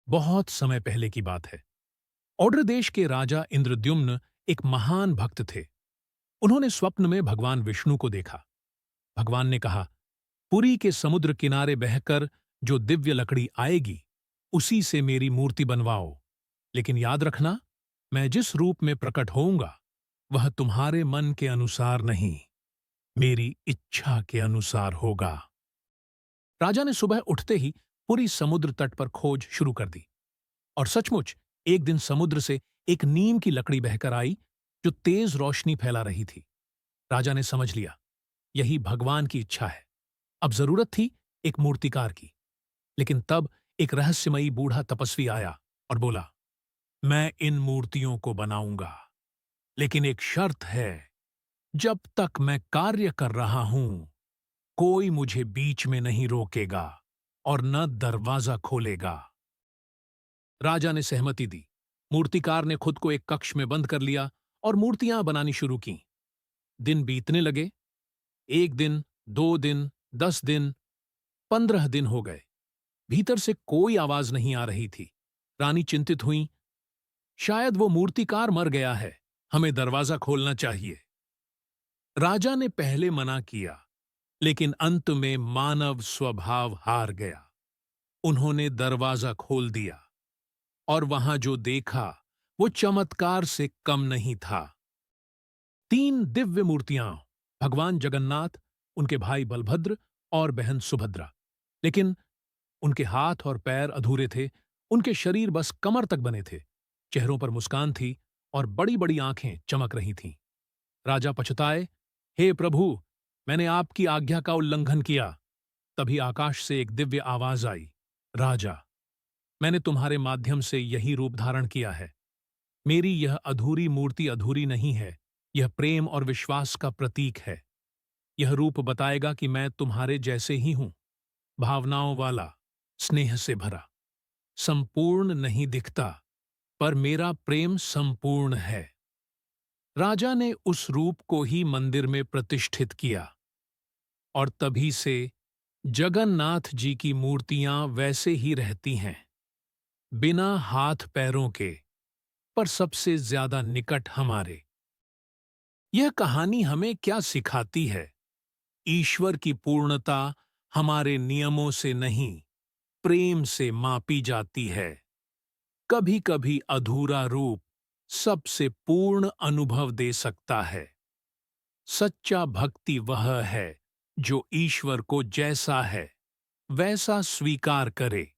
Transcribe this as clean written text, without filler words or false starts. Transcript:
बहुत समय पहले की बात है। औड्र देश के राजा इंद्रद्युम्न एक महान भक्त थे। उन्होंने स्वप्न में भगवान विष्णु को देखा। भगवान ने कहा, पुरी के समुद्र किनारे बहकर जो दिव्य लकड़ी आएगी, उसी से मेरी मूर्ति बनवाओ। लेकिन याद रखना, मैं जिस रूप में प्रकट होऊंगा, वह तुम्हारे मन के अनुसार नहीं, मेरी इच्छा के अनुसार होगा। राजा ने सुबह उठते ही पूरी समुद्र तट पर खोज शुरू कर दी। और सचमुच एक दिन समुद्र से एक नीम की लकड़ी बहकर आई, जो तेज रोशनी फैला रही थी। राजा ने समझ लिया, यही भगवान की इच्छा है। अब जरूरत थी एक मूर्तिकार की। लेकिन तब एक रहस्यमयी बूढ़ा तपस्वी आया और बोला, मैं इन मूर्तियों को बनाऊंगा, लेकिन एक शर्त है। जब तक मैं कार्य कर रहा हूं, कोई मुझे बीच में नहीं रोकेगा और न दरवाजा खोलेगा। राजा ने सहमति दी। मूर्तिकार ने खुद को एक कक्ष में बंद कर लिया और मूर्तियां बनानी शुरू की। दिन बीतने लगे। 1 दिन, 2 दिन, 10 दिन, 15 दिन हो गए। भीतर से कोई आवाज नहीं आ रही थी। रानी चिंतित हुई। शायद वो मूर्तिकार मर गया है, हमें दरवाजा खोलना चाहिए। राजा ने पहले मना किया, लेकिन अंत में मानव स्वभाव हार गया। उन्होंने दरवाजा खोल दिया और वहां जो देखा वो चमत्कार से कम नहीं था। 3 दिव्य मूर्तियां, भगवान जगन्नाथ, उनके भाई बलभद्र और बहन सुभद्रा। लेकिन उनके हाथ और पैर अधूरे थे। उनके शरीर बस कमर तक बने थे। चेहरों पर मुस्कान थी और बड़ी बड़ी आंखें चमक रही थीं। राजा पछताए, हे प्रभु, मैंने आपकी आज्ञा का उल्लंघन किया। तभी आकाश से एक दिव्य आवाज आई, राजा, मैंने तुम्हारे माध्यम से यही रूप धारण किया है। मेरी यह अधूरी मूर्ति अधूरी नहीं है, यह प्रेम और विश्वास का प्रतीक है। यह रूप बताएगा कि मैं तुम्हारे जैसे ही हूं, भावनाओं वाला, स्नेह से भरा। संपूर्ण नहीं दिखता, पर मेरा प्रेम संपूर्ण है। राजा ने उस रूप को ही मंदिर में प्रतिष्ठित किया और तभी से जगन्नाथ जी की मूर्तियां वैसे ही रहती हैं, बिना हाथ पैरों के, पर सबसे ज्यादा निकट हमारे। यह कहानी हमें क्या सिखाती है? ईश्वर की पूर्णता हमारे नियमों से नहीं, प्रेम से मापी जाती है। कभी कभी अधूरा रूप सबसे पूर्ण अनुभव दे सकता है। सच्चा भक्ति वह है जो ईश्वर को जैसा है वैसा स्वीकार करे।